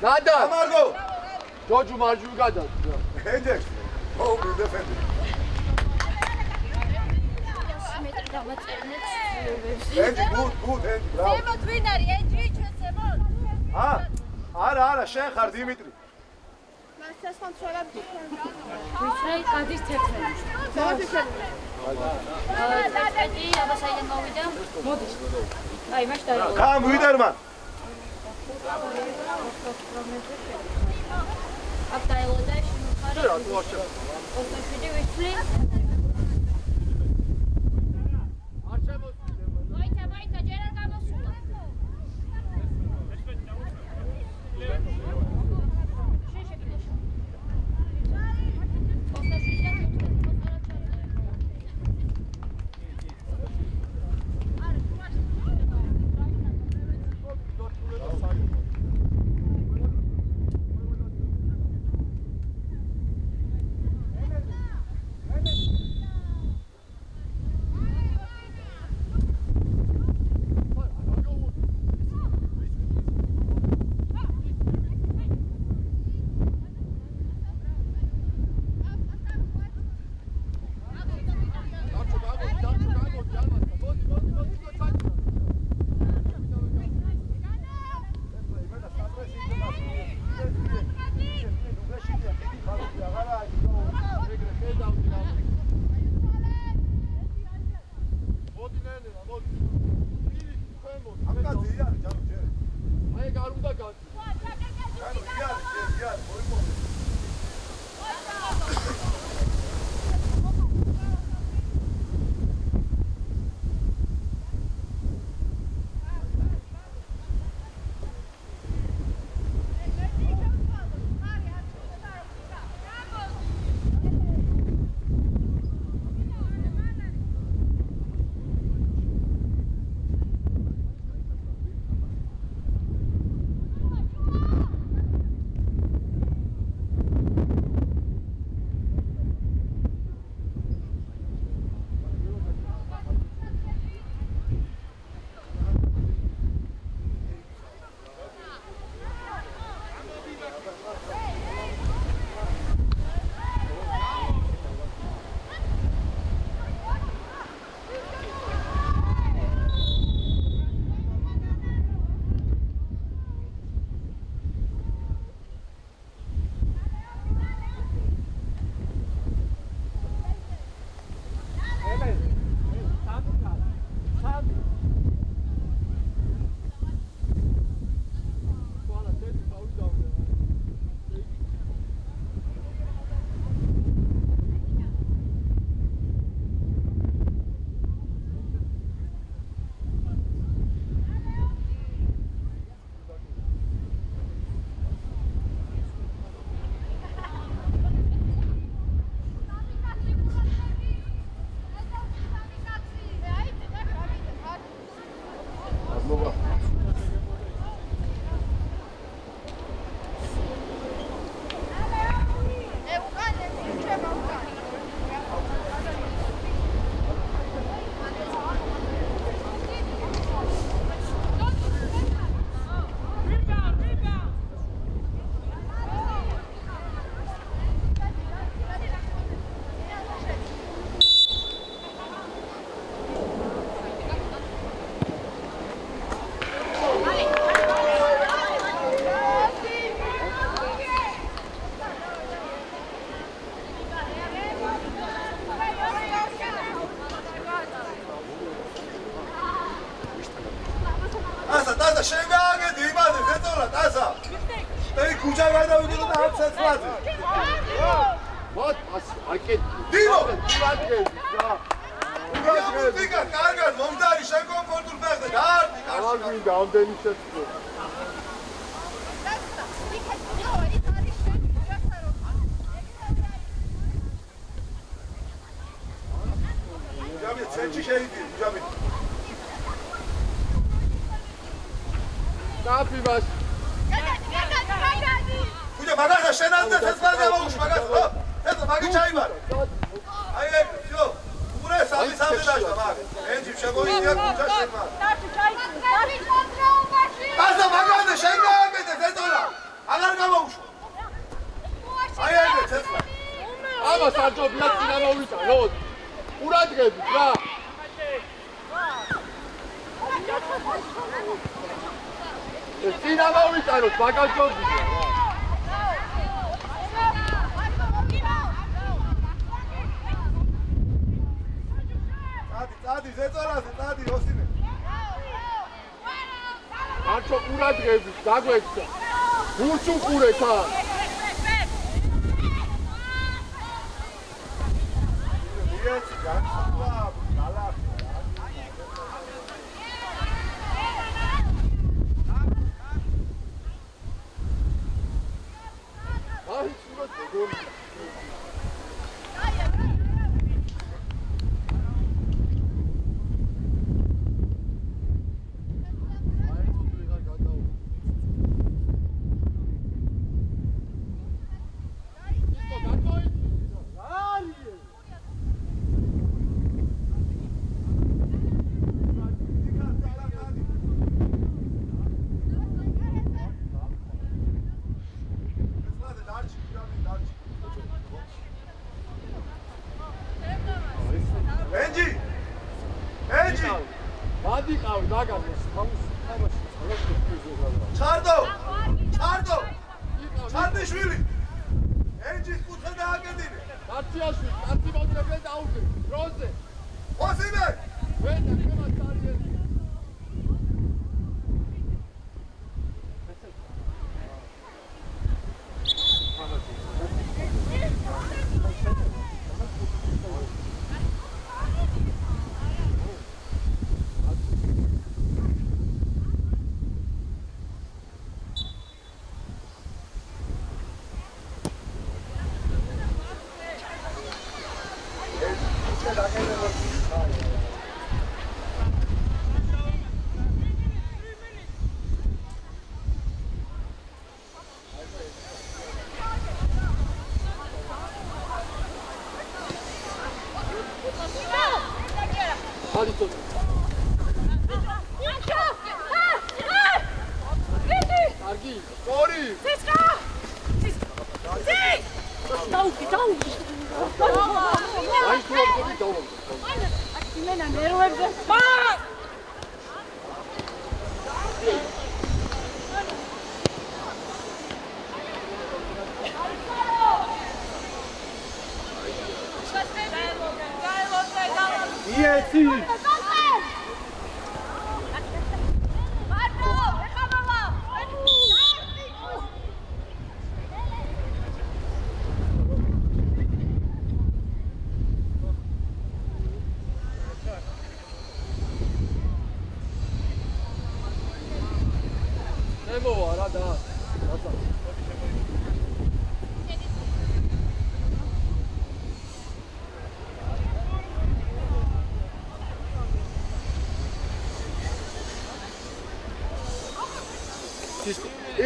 [SPEAKER 1] Nada!
[SPEAKER 3] Amargo!
[SPEAKER 1] Jojo marjuu gada.
[SPEAKER 3] Hendek. Oh, we defend. Hendek, good, Hendek, bravo.
[SPEAKER 8] ზემოთ ვინ არის? ეჯი ჩვენ ზემოთ.
[SPEAKER 3] არა, შენ ხარ დიმიტრი.
[SPEAKER 5] ვიცრე გადის თეთრები. თეთრები აბა საიდან მოვიდა? მოდის. აი, მაშ დაიღო.
[SPEAKER 3] Kam Widerman.
[SPEAKER 5] აქ დაიღო და შემოხარე.
[SPEAKER 1] რა თუ არ შემო.
[SPEAKER 5] 27 ვიცრე.
[SPEAKER 1] არ შემოსულა.
[SPEAKER 5] Ბაიცა, ჯერ არ გამოსულა.
[SPEAKER 1] წინა მოვიტანოთ ბაგაჟობი.
[SPEAKER 3] ბრძოლაზე წადი ოსინე.
[SPEAKER 1] არჩო ყურადღებით დაგვეცა. გულს უყურეთ ან.
[SPEAKER 3] ეს განსხვავება გალახი.
[SPEAKER 1] აი ცუდად გოლი. მადიყავი დაგაგოს თავის თამაში
[SPEAKER 3] ჩარდო ჩარდიშვილი ენჯის კუთხე დააკეტინე
[SPEAKER 1] კაციაშვილი კაცი მოძებნე დაუგე დროზე
[SPEAKER 3] ოსინე
[SPEAKER 1] ვენა ხემა წარიელი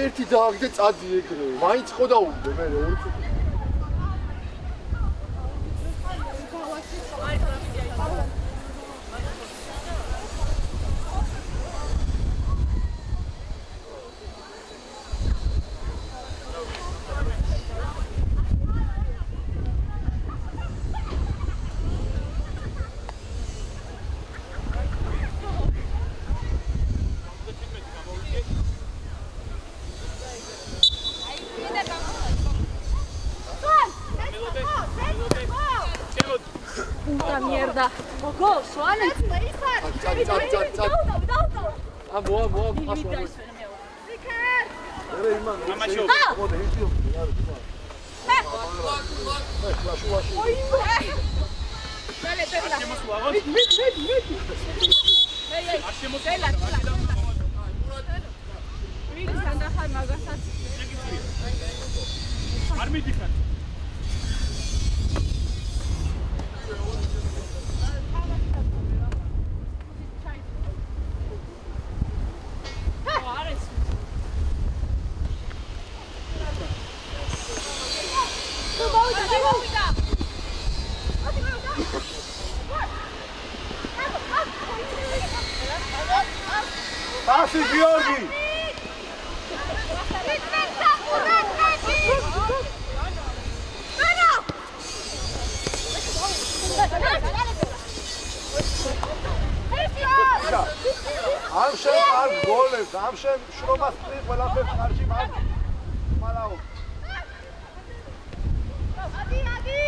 [SPEAKER 1] ერთი დააგდე წადი ეგრე მაინც ხო დაუგდე მე ორი წუთი
[SPEAKER 5] Go, Swan!
[SPEAKER 3] Pasi Georgi! ამ შენ არ გოლებს, ამ შენ შრომას წინ ყველაფერს ხარჯი მაგ მალაო.
[SPEAKER 8] ადი!